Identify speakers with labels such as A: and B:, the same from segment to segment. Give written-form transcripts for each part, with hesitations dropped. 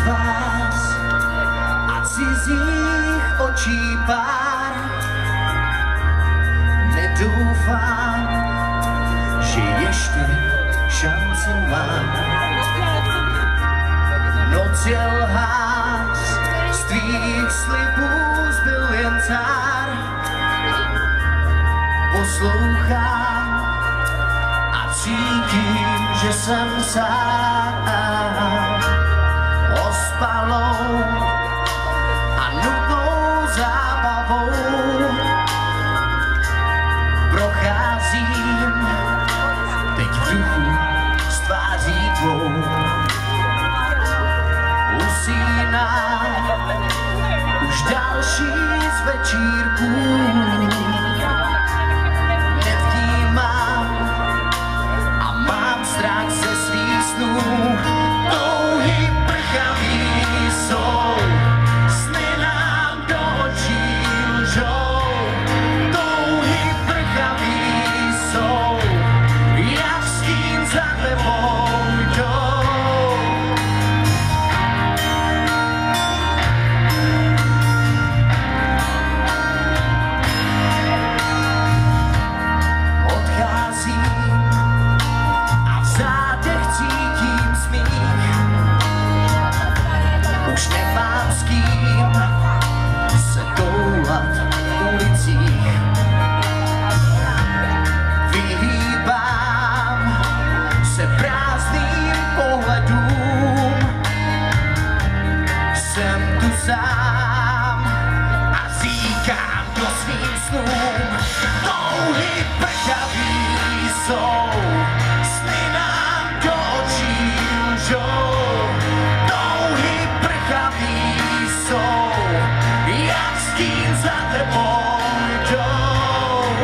A: tvář a cizích očí pár. Nedoufám, že ještě šanci mám. Noc je lhář, z tvých slibů zbyl jen cár. Poslouchám a cítím, že jsem sám. Ospalou a nudnou zábavou procházím teď v duchu s tváří tvou. Usínám už další z večírků. Nevnímám a mám strach ze svých snů. Touhy prchavý jsou, sny nám do očí lžou. Touhy prchavý jsou, jak stín za tebou jdou. Už nemám s kým se toulat v ulicích. Vyhýbám se prázdným pohledům. Jsem tu sám a říkám to svým snům. Touhy prchavý jsou, sny nám do očí lžou. Jak stín za tebou jdou.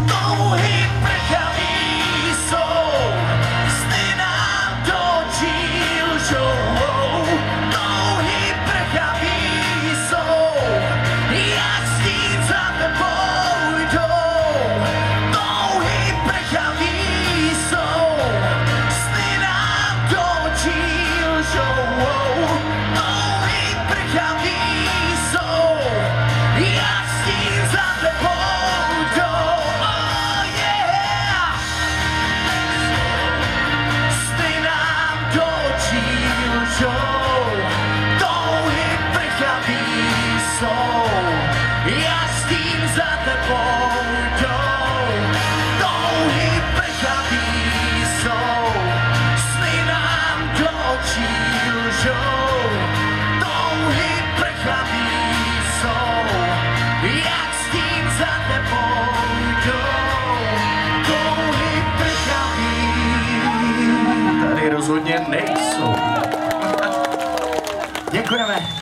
A: Touhy prchavý jsou, sny nám do očí lžou. Já s tím za tebou jdou. Touhy prchavý jsou, sny nám do očí lžou. Touhy prchavý jsou, jak s tím za tebou jdou. Touhy prchavý tady rozhodně nejsou. Děkujeme.